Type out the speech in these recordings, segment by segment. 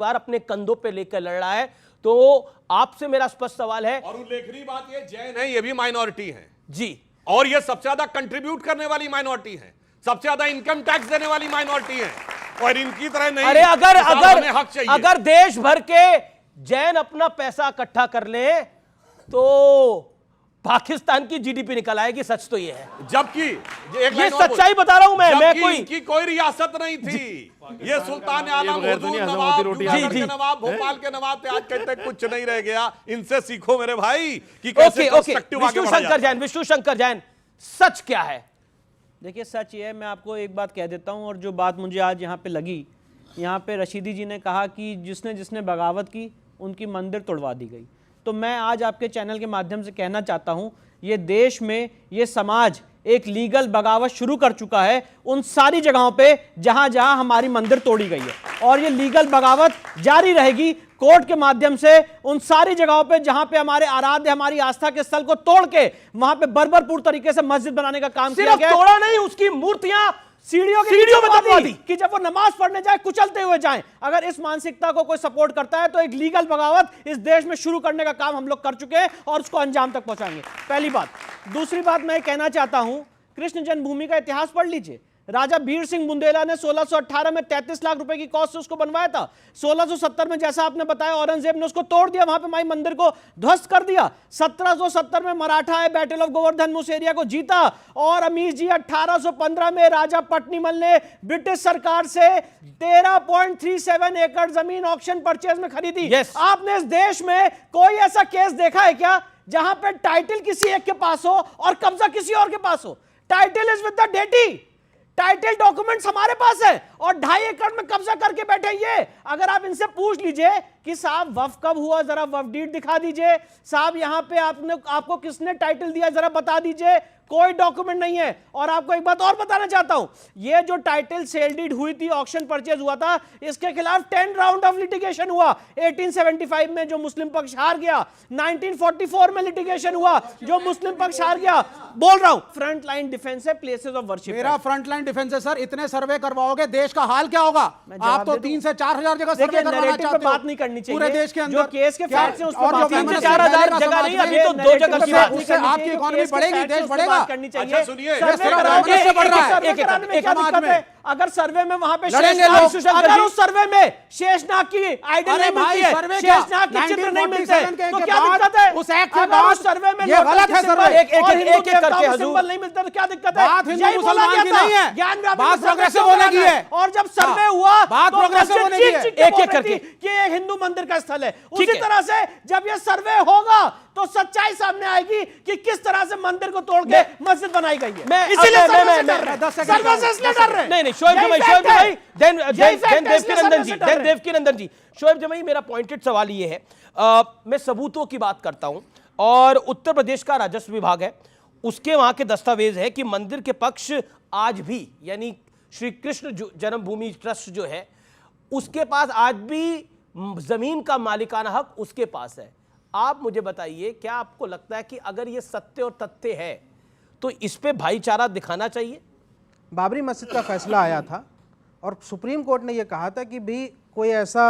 बार अपने कंधों पे लेकर लड़ रहा है। तो आपसे मेरा स्पष्ट सवाल है, और उल्लेखनीय बात ये जैन है, ये भी माइनॉरिटी है जी, और ये सबसे ज्यादा कंट्रीब्यूट करने वाली माइनॉरिटी है, सबसे ज्यादा इनकम टैक्स देने वाली माइनॉरिटी है, और इनकी तरह नहीं। अरे अगर अगर देश भर के जैन अपना पैसा इकट्ठा कर ले तो पाकिस्तान की जीडीपी निकल आएगी। सच तो ये है, जबकि ये सच्चाई बता रहा हूं मैं इनकी कोई रियासत नहीं थी। ये सुल्तान आलम हुजूर नवाब भोपाल के नवाब थे, आज कहते कुछ नहीं रह गया। इनसे सीखो मेरे भाई कि कैसे पर्सपेक्टिव आगे बढ़ा जाता है। विष्णु शंकर जैन, सच क्या है? देखिए सच ये है, मैं आपको एक बात कह देता हूं, और जो बात मुझे आज यहाँ पे लगी, यहाँ पे रशीदी जी ने कहा कि जिसने जिसने बगावत की उनकी मंदिर तोड़वा दी गई। तो मैं आज आपके चैनल के माध्यम से कहना चाहता हूं, ये देश में ये समाज एक लीगल बगावत शुरू कर चुका है उन सारी जगहों पे जहां जहां हमारी मंदिर तोड़ी गई है, और ये लीगल बगावत जारी रहेगी कोर्ट के माध्यम से उन सारी जगहों पे जहां पे हमारे आराध्य, हमारी आस्था के स्थल को तोड़ के वहां पे बर्बरपुर तरीके से मस्जिद बनाने का काम किया गया। तोड़ा नहीं, उसकी मूर्तियां सीढ़ियों में दबा दी कि जब वो नमाज पढ़ने जाए कुचलते हुए जाएं। अगर इस मानसिकता को कोई सपोर्ट करता है तो एक लीगल बगावत इस देश में शुरू करने का काम हम लोग कर चुके हैं और उसको अंजाम तक पहुंचाएंगे। पहली बात। दूसरी बात मैं कहना चाहता हूं, कृष्ण जन्मभूमि का इतिहास पढ़ लीजिए। राजा बीर सिंह बुंदेला ने 1618 में 33 लाख रुपए की कॉस्ट से उसको बनवाया था। 1670 में जैसा आपने बताया औरंगजेब ने उसको तोड़ दिया, वहां पे माई मंदिर को ध्वस्त कर दिया। 1770 में मराठा है बैटल ऑफ गोवर्धन उस एरिया को जीता, और अमीर जी 1815 में राजा पट्टीमल ने ब्रिटिश सरकार से 13.37 एकड़ जमीन ऑक्शन परचेज में खरीदी। आपने इस देश में कोई ऐसा केस देखा है क्या जहां पे टाइटल किसी एक के पास हो और कब्जा किसी और के पास हो? Title is with the deity, title documents हमारे पास है, और 2.5 एकड़ में कब्जा करके बैठे। ये अगर आप इनसे पूछ लीजिए कि साहब वफ कब हुआ, जरा वफ डीड दिखा दीजिए, साहब यहां पे आपको किसने टाइटल दिया जरा बता दीजिए, कोई डॉक्यूमेंट नहीं है। और आपको एक बात और बताना चाहता हूं, ये जो टाइटल सेल डीड हुई थी, ऑक्शन परचेज हुआ था, इसके खिलाफ 10 राउंड ऑफ लिटिगेशन हुआ। 1875 में जो मुस्लिम पक्ष हार गया, 1944 में लिटिगेशन हुआ जो मुस्लिम पक्ष हार गया। बोल रहा हूं फ्रंट लाइन डिफेंस है, प्लेसेस ऑफ वर्शिप। मेरा फ्रंट लाइन डिफेंस है सर। इतने सर्वे करवाओगे देश का हाल क्या होगा? आप तो 3 से 4 हजार जगह सर्वे करवाना चाहते हो। बात नहीं करनी चाहिए पूरे देश के अंदर जो केस के फैक्ट्स हैं उस पर 3 से 4 हजार जगह नहीं, अभी तो 2 जगह की बात। उससे आपकी इकोनॉमी बढ़ेगी, देश बढ़ेगा। करनी चाहिए। अच्छा सुनिए, अगर सर्वे में वहां पे अगर उस सर्वे में शेषनाग की आइडल नहीं मिलती है, शेषनाग के चित्र नहीं मिलते हैं, तो क्या दिक्कत है? उस एक्ट के अगर बाद उस सर्वे में ये गलत है सर्वे। एक करके सिंबल नहीं मिलता तो क्या दिक्कत है? बात हिंदू मुसलमान की नहीं है, ज्ञान बात प्रोग्रेसिव होने की है। और जब सर्वे हुआ बात प्रोग्रेसिव होने की है, एक करके कि ये हिंदू मंदिर का स्थल है। उसी तरह से जब ये सर्वे होगा तो सच्चाई सामने आएगी कि किस तरह से मंदिर को तोड़ के मस्जिद बनाई गई है। इसीलिए सर्वे से डर रहे हैं। नहीं शोएब भाई, देवकी नंदन जी, शोएब भाई, मेरा पॉइंटेड सवाल ये है, मैं सबूतों की बात करता हूं, और उत्तर प्रदेश का राजस्व विभाग है, उसके वहां के दस्तावेज है कि मंदिर के पक्ष आज भी, यानी श्री कृष्ण जन्मभूमि ट्रस्ट जो है उसके पास आज भी जमीन का मालिकाना हक उसके पास है। आप मुझे बताइए, क्या आपको लगता है कि अगर ये सत्य और तथ्य है तो इस पे भाईचारा दिखाना चाहिए? बाबरी मस्जिद का फैसला आया था और सुप्रीम कोर्ट ने यह कहा था कि भी कोई ऐसा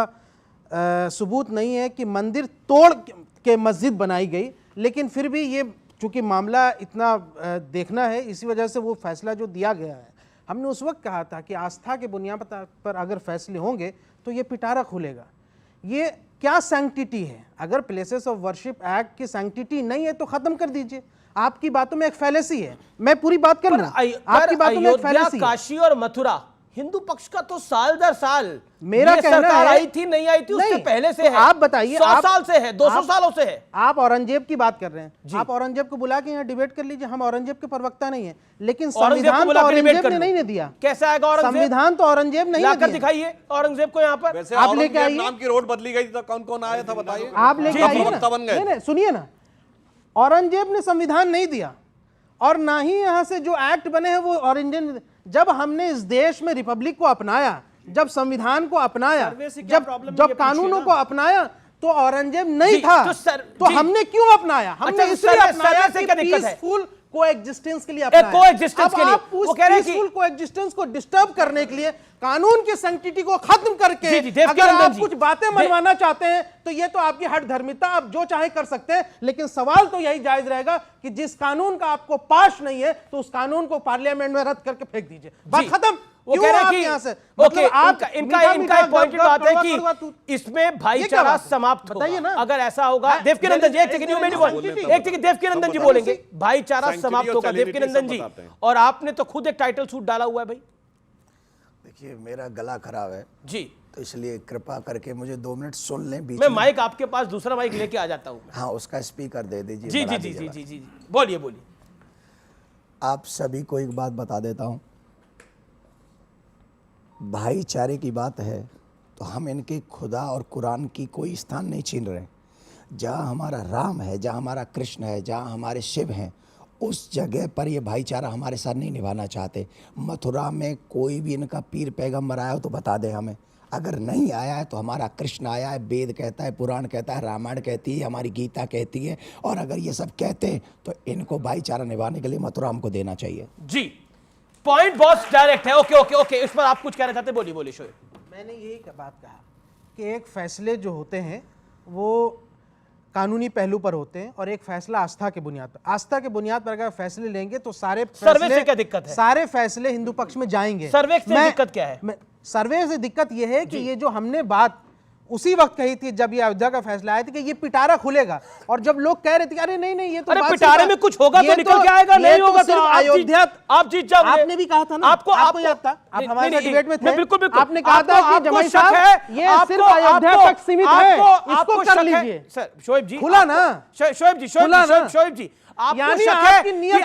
सबूत नहीं है कि मंदिर तोड़ के मस्जिद बनाई गई, लेकिन फिर भी ये चूंकि मामला इतना देखना है, इसी वजह से वो फैसला जो दिया गया है, हमने उस वक्त कहा था कि आस्था के बुनियाद पर अगर फैसले होंगे तो ये पिटारा खुलेगा। ये क्या सैंक्टिटी है? अगर प्लेसेस ऑफ वर्शिप एक्ट की सैंक्टिटी नहीं है तो खत्म कर दीजिए। आपकी बातों में एक फैलेसी है, मैं पूरी बात कर लूं। आपकी बातों में एक फैलेसी है। काशी और मथुरा हिंदू पक्ष का तो साल दर साल मेरा कहना है, आई थी नहीं आई थी, उससे पहले से है। आप बताइए, 100 साल से है, 200 सालों से है। आप औरंगजेब की बात कर रहे हैं, आप औरंगजेब को बुला के यहाँ डिबेट कर लीजिए। हम औरंगजेब के प्रवक्ता नहीं है, लेकिन संविधान तो औरंगजेब ने नहीं दिया। कैसे आएगा औरंगजेब? संविधान तो औरंगजेब नहीं दिया। दिखाइए औरंगजेब को यहाँ पर। वैसे आप लेके आइए, नाम की रोड बदली गई तो कौन कौन आया था बताइए। आप लेके आइए। सुनिए ना, औरंगजेब ने संविधान नहीं दिया और ना ही यहाँ से जो एक्ट बने हैं वो औरंगजेब। जब हमने इस देश में रिपब्लिक को अपनाया, जब संविधान को अपनाया, जब कानूनों को अपनाया, तो औरंगजेब नहीं था। तो हमने क्यों अपनाया? हमने इसलिए अपनाया कि पीसफुल कोएग्जिस्टेंस के लिए अपनाया। कोएग्जिस्टेंस के लिए वो कह रहे हैं पीसफुल कोएग्जिस्टेंस को डिस्टर्ब करने के लिए, कानून की सैंक्टिटी को खत्म करके अगर आप कुछ बातें मनवाना चाहते हैं तो ये तो आपकी हट धर्मिता, आप जो चाहे कर सकते हैं, लेकिन सवाल तो यही जायज रहेगा कि जिस कानून का आपको पास नहीं है तो उस कानून को पार्लियामेंट में रद्द करके फेंक दीजिए। बात खत्म। वो कह रहे हैं कि यहां से ओके, इनका पॉइंट बात है कि इसमें भाईचारा समाप्त होगा। बताइए ना। अगर ऐसा होगा, देवकीनंदन जी एक सेकंड देवकीनंदन जी बोलेंगे, भाईचारा समाप्त होगा देवकीनंदन जी, और आपने तो खुद एक टाइटल सूट डाला हुआ है भाई। देखिए मेरा गला खराब है जी, तो इसलिए कृपा करके मुझे 2 मिनट सुन लें बीच मैं में। माइक आपके पास दूसरा माइक लेके आ जाता हूँ। हाँ, उसका स्पीकर दे दीजिए। जी बढ़ा जी जी दीजिए जी बात। जी जी, बोलिए बोलिए। आप सभी को एक बात बता देता हूँ, भाईचारे की बात है तो हम इनके खुदा और कुरान की कोई स्थान नहीं छीन रहे। जहाँ हमारा राम है, जहाँ हमारा कृष्ण है, जहाँ हमारे शिव हैं, उस जगह पर ये भाईचारा हमारे साथ नहीं निभाना चाहते। मथुरा में कोई भी इनका पीर पैगंबर आया हो तो बता दें हमें। अगर नहीं आया है तो हमारा कृष्ण आया है, वेद कहता है, पुराण कहता है, रामायण कहती है, हमारी गीता कहती है, और अगर ये सब कहते हैं तो इनको भाईचारा निभाने के लिए मथुरा हमको देना चाहिए। जी, पॉइंट बहुत डायरेक्ट है। ओके ओके ओके, इस पर आप कुछ कहना चाहते, बोलिए बोलिए शोएब। मैंने यही बात कहा कि एक फैसले जो होते हैं वो कानूनी पहलू पर होते हैं और एक फैसला आस्था के बुनियाद पर। आस्था के बुनियाद पर अगर फैसले लेंगे तो सारे सर्वे से क्या दिक्कत है? सारे फैसले हिंदू पक्ष में जाएंगे। सर्वे से दिक्कत क्या है? सर्वे से दिक्कत यह है कि ये जो हमने बात उसी वक्त कही थी जब ये अयोध्या का फैसला आया था कि ये पिटारा खुलेगा, और जब लोग कह रहे थे अरे नहीं नहीं ये तो अरे पिटारे में कुछ होगा तो निकल के आएगा, नहीं होगा तो अयोध्या आप जीत जाओगे। आपने भी कहा था ना, आपको याद था, आप हमारे साथ डिबेट में थे, बिल्कुल बिल्कुल, आपने कहा था कि जमाई साहब ये सिर्फ अयोध्या तक सीमित है, इसको कर लीजिए। सर शोएब जी खुला ना, शोएब जी आपको शक है कि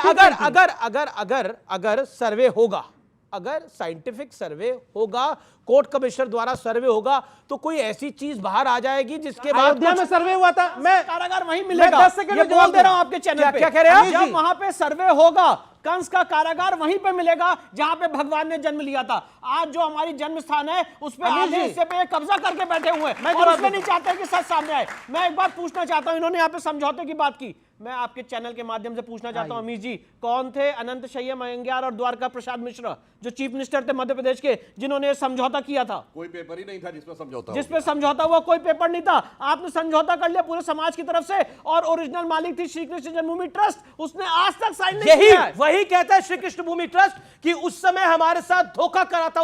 अगर सर्वे होगा, अगर साइंटिफिक सर्वे होगा, कोर्ट कमिश्नर द्वारा सर्वे होगा, तो कोई ऐसी चीज बाहर आ जाएगी जिसके बाद अयोध्या में सर्वे हुआ था, मैं कारागार वहीं मिलेगा। 10 सेकंड में बोल दे रहा हूं आपके चैनल पे। क्या कह रहे हैं आप? जब वहां पे सर्वे होगा, कंस का कारागार वहीं पे मिलेगा जहां पे भगवान ने जन्म लिया था। आज जो हमारी जन्म स्थान है उस पे आधे हिस्से पे कब्जा करके बैठे हुए हैं और उसमें नहीं चाहते कि सच सामने आए। मैं एक बात पूछना चाहता हूं, इन्होंने यहाँ पे समझौते की बात की, मैं आपके चैनल के माध्यम से पूछना चाहता हूं अमीश जी, कौन थे अनंत शय्या मंग्यार और द्वारका प्रसाद मिश्रा जो चीफ मिनिस्टर थे मध्य प्रदेश के, जिन्होंने समझौता किया था? कोई पेपर ही नहीं था जिसमें समझौता जिसपे समझौता हुआ, कोई पेपर नहीं था। आपने समझौता कर लिया पूरे समाज की तरफ से, और ओरिजिनल मालिक थी श्री कृष्ण जन्मभूमि ट्रस्ट, उसने आज तक साइन नहीं किया है। वही कहता है श्री कृष्ण भूमि ट्रस्ट कि उस समय हमारे साथ धोखा करा था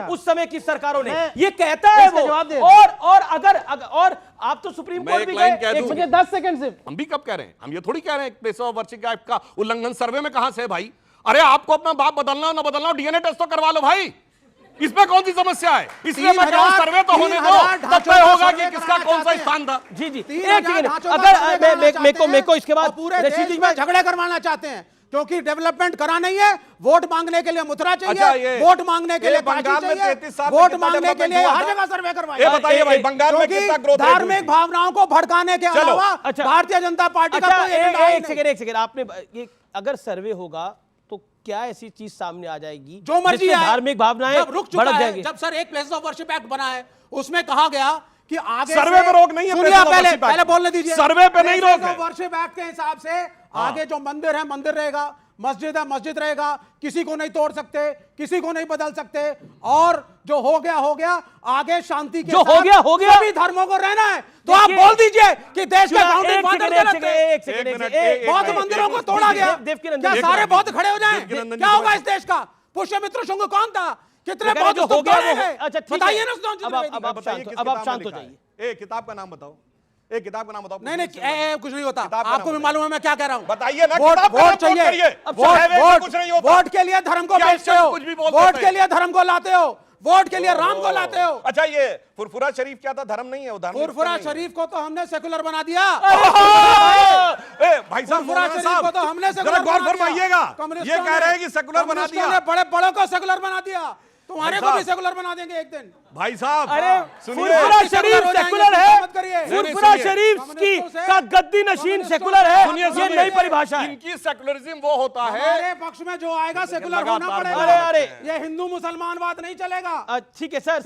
उस समय की सरकारों ने, ये कहता है वो। और अगर और आप तो सुप्रीम कोर्ट भी गए। मुझे 10 सेकंड से, हम भी कब कह रहे हैं, हम ये थोड़ी कह रहे हैं पेशवा वार्षिक एक्ट का उल्लंघन सर्वे में कहां से है भाई? अरे आपको अपना बाप बदलना हो ना बदलना हो, डीएनए टेस्ट तो करवा लो भाई, इसमें कौन सी समस्या है? इसलिए मैं कहूं सर्वे तो होने दो, तब तय होगा कि किसका कौन सा स्थान था। जी जी, एक सेकंड, अगर मेरे को इसके बाद पूरे देश में झगड़े करवाना चाहते हैं क्योंकि डेवलपमेंट करा नहीं है, वोट मांगने के लिए मथुरा चाहिए, वोट मांगने के लिए बंगाल में 33 साल वोट मांगने के लिए हर जगह सर्वे करवाइए। बताइए भाई, बंगाल में कितना ग्रोथ? धार्मिक भावनाओं को भड़काने के अलावा भारतीय जनता पार्टी का कोई एजेंडा एक सेकंड आपने ये, अगर सर्वे होगा तो क्या ऐसी चीज सामने आ जाएगी जो मर्जी है, धार्मिक भावनाएं रुक चुका भड़क है। जाएंगी? जब सर एक प्लेस ऑफ वर्शिप एक्ट बना है उसमें कहा गया कि आगे सर्वे पे रोक नहीं है, सुनिए, पहले बोलने दीजिए। सर्वे पे नहीं रोक है। वर्शिप एक्ट के हिसाब से आगे जो मंदिर है मंदिर रहेगा, मस्जिद है मस्जिद रहेगा, किसी को नहीं तोड़ सकते, किसी को नहीं बदल सकते, और जो हो गया, आगे शांति के जो हो गया सभी धर्मों को रहना है। तो आप बोल दीजिए कि देश के फाउंडिंग फादर गलत थे, बौद्ध मंदिरों को तोड़ा गया, क्या सारे बौद्ध खड़े हो जाएं? क्या होगा इस देश का? पुष्यमित्र शुंग कौन था? कितने बौद्ध हो गया? अच्छा बताइए ना। अब आप शांत हो जाइए। किताब का नाम बताओ, एक किताब का नाम बताओ। नहीं कुछ नहीं होता, आपको भी मालूम है मैं क्या कह रहा हूँ। बताइए ना, वोट चाहिए, वोट के लिए धर्म को बेचते हो, वोट के लिए धर्म को लाते हो, वोट के लिए राम को लाते हो। अच्छा, ये फुरफुरा शरीफ क्या था? धर्म नहीं है वो, धर्म। फुरफुरा शरीफ को तो हमने सेकुलर बना दिया। भाई साहब, फुरफुरा शरीफ को तो हमने सेकुलर गौर फरमाइएगा, ये कह रहे हैं कि सेकुलर बना दिया, बड़े बड़ों को सेकुलर बना दिया, तुम्हारे को भी सेकुलर बना देंगे एक दिन। भाई साहब अरे सुनिए, फुरफुरा शरीफ सेकुलर है, मत करिए। फुरफुरा शरीफ की का गद्दी नशीन सेकुलर है, ये नई परिभाषा है। इनकी सेकुलरिज्म वो होता है, हमारे पक्ष में जो आएगा सेकुलर होना पड़ेगा। अरे ये हिंदू मुसलमानवाद नहीं चलेगा। ठीक है सर,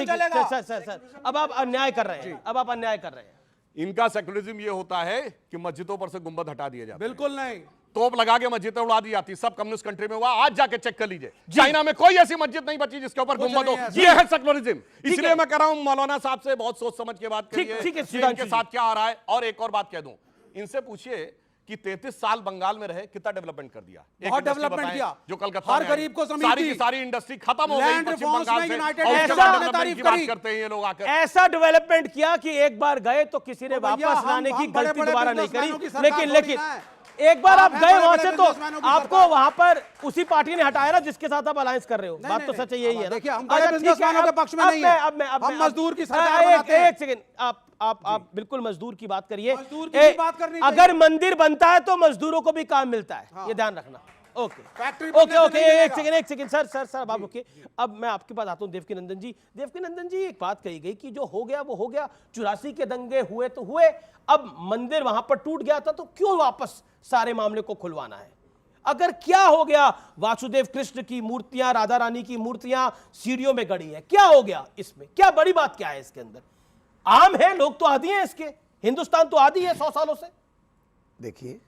चलेगा। सर अब आप अन्याय कर रहे हैं, इनका सेकुलरिज्म ये होता है कि मस्जिदों पर से गुंबद हटा दिए जाते हैं। बिल्कुल नहीं, तोप लगा के मस्जिदें उड़ा दी जाती, सब कम्युनिस्ट कंट्री में हुआ। आज जाके चेक कर लीजिए, चाइना में कोई ऐसी मस्जिद नहीं बची जिसके ऊपर गुंबद हो। ये है सेक्युलरिज्म। इसलिए मैं कह रहा हूं मौलाना साहब से बहुत सोच समझ के बात करिए ठीक है, कि इनके साथ क्या आ रहा है। और एक और बात कह दूं, इनसे पूछिए कि 33 साल बंगाल में रहे, कितना डेवलपमेंट कर दिया। बहुत डेवलपमेंट किया, जो कलकत्ता हर में गरीब को जमीन सारी दी, की सारी इंडस्ट्री खत्म हो गई लैंड पश्चिम रिफॉर्म्स बंगाल में से, यूनाइटेड और उसके नेशंस बाद ने डेवलपमेंट तारीफ की बात करी। करते हैं ये लोग आकर। ऐसा डेवलपमेंट किया कि एक बार गए तो किसी ने तो भैया, वापस हम लाने की बड़े गलती बड़े दोबारा नहीं बिजनेसमैनों की करी। सरकार लेकिन थोड़ी लेकिन ना है। एक बार आप आप गए हैं वहां बड़े से बड़े तो बिजनेसमैनों की आपको सरकार। वहां पर उसी पार्टी ने हटाया ना जिसके साथ आप अलायंस कर रहे हो। बात तो सच यही है ना। देखिए, हम बड़े अच्छा, ठीक है, बिजनेसमैनों के अब- पक्ष में अब नहीं मैं- हैं। अब मैं- अब हम मैं- मजदूर की अब- सरकार बनाते हैं। एक सेकंड, आप बिल्कुल मजदूर की बात करिए। मजदूर की भी बात करनी चाहिए। अगर मंदिर बनता है तो मजदूरों को भी काम मिलता है, ये ध्यान रखना। ओके फैक्ट्री ओके बनने से ओके, नहीं एक मिलेगा। सेकंड सर आप रुकिए। अब मैं आपके पास आता हूं देवकीनंदन जी। देवकीनंदन जी, एक बात कही गई कि जो हो गया वो हो गया, 84 के दंगे हुए तो हुए, अब मंदिर वहां पर टूट गया था तो क्यों वापस सारे मामले को खुलवाना है? अगर क्या हो गया, वासुदेव कृष्ण की मूर्तियां, राधा रानी की मूर्तियां सीढ़ियों में गड़ी है, क्या हो गया इसमें? क्या बड़ी बात क्या है इसके अंदर? आम है, लोग तो आदी हैं इसके, हिंदुस्तान तो आदी है 100 सालों से। देखिए,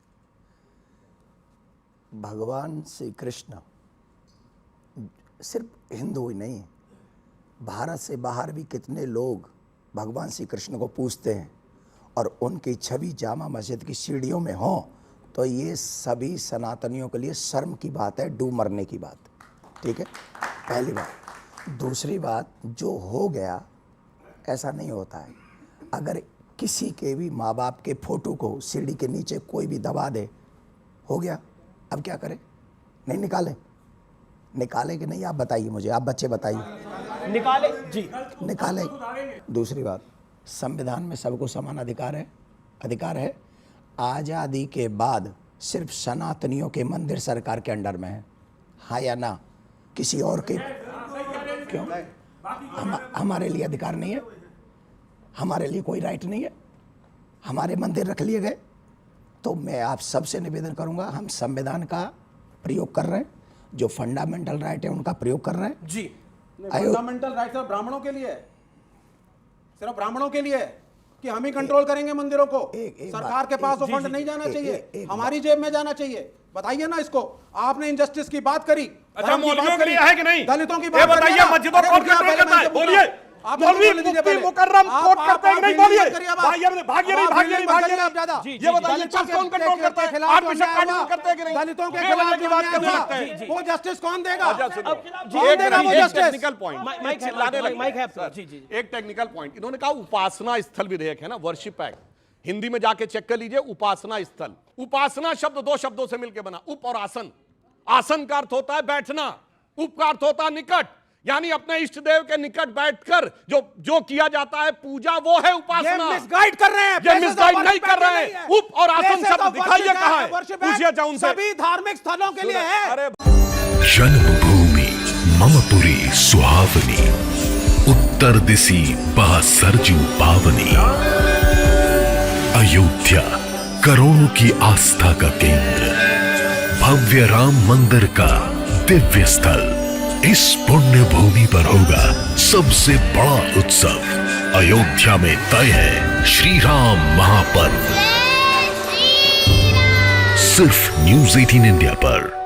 भगवान श्री कृष्ण सिर्फ हिंदू ही नहीं, भारत से बाहर भी कितने लोग भगवान श्री कृष्ण को पूजते हैं और उनकी छवि जामा मस्जिद की सीढ़ियों में हो, तो ये सभी सनातनियों के लिए शर्म की बात है, डूब मरने की बात। ठीक है, पहली बात। दूसरी बात, जो हो गया ऐसा नहीं होता है। अगर किसी के भी माँ बाप के फोटो को सीढ़ी के नीचे कोई भी दबा दे, हो गया, अब क्या करें? नहीं निकाले कि नहीं? आप बताइए मुझे, आप बच्चे बताइए। निकाले जी, निकाले। दूसरी बात, संविधान में सबको समान अधिकार है। आज़ादी के बाद सिर्फ सनातनियों के मंदिर सरकार के अंडर में है, हाँ या ना? किसी और के क्यों? हमारे लिए अधिकार नहीं है, हमारे लिए कोई राइट नहीं है, हमारे मंदिर रख लिए गए। तो मैं आप सबसे निवेदन करूंगा, हम संविधान का प्रयोग कर रहे हैं, जो फंडामेंटल राइट है उनका प्रयोग कर रहे हैं जी। फंडामेंटल राइट सिर्फ ब्राह्मणों के लिए है, सिर्फ ब्राह्मणों के लिए है कि हम ही कंट्रोल करेंगे मंदिरों को। सरकार के पास वो फंड नहीं जाना चाहिए, हमारी जेब में जाना चाहिए। बताइए ना इसको। आपने इनजस्टिस की बात करी, अच्छा, मौलवियों के लिए है कि नहीं? दलितों की ये बात करी बताइए, ना। मस्जिदों अरे को रुकिए, कंट्रोल पहले करता है, मैं बोलिए। आप मौलवी मुझे दीजिए मुफ्ती पहले। मुकर्रम आप- कोट आप- करते हैं कि आप नहीं? बिल्डिंग बोलिए। मत करिए अब। भागिए नहीं, आप बिल्डिंग मत करिए आप ज्यादा। जी, ये बताइए, दलितों कौन कंट्रोल करता है? खिलाफ आप जो बिशप अन्याय कानून हुआ, करते हैं कि नहीं? दलितों के बेवजह खिलाफ की जो बात अन्याय कर हुआ, सकते हैं। वो जस्टिस कौन देगा? अच्छा, सुनिए। कौन देगा वो एक जस्टिस? टेक्निकल पॉइंट, माइक है, चिल्लाने लगे। माइक है, सर, जी, जी। एक टेक्निकल पॉइंट, इन्होंने कहा उपासना स्थल विधेयक है ना, वर्शिप एक्ट, हिंदी में जाके चेक कर लीजिए। उपासना स्थल, उपासना शब्द दो शब्दों से मिलकर बना, उप और आसन। आसन का अर्थ होता है बैठना, उप का अर्थ होता है निकट, यानी अपने इष्ट देव के निकट बैठकर जो किया जाता है पूजा, वो है उपासना। ये मिसगाइड कर रहे हैं, ये मिसगाइड नहीं कर रहे हैं। उप और आसन शब्द दिखाइए कहां है, Worship पूछिए Act जाओ उनसे। सभी धार्मिक स्थलों के लिए है। अरे जन्मभूमि मम पुरी सुहावनी, उत्तर दिशि बह सरजू पावनी। अयोध्या करोड़ों की आस्था का केंद्र, भव्य राम मंदिर का दिव्य स्थल। इस पुण्य भूमि पर होगा सबसे बड़ा उत्सव। अयोध्या में तय है श्री राम महापर्व, सिर्फ न्यूज़ 18 इंडिया पर।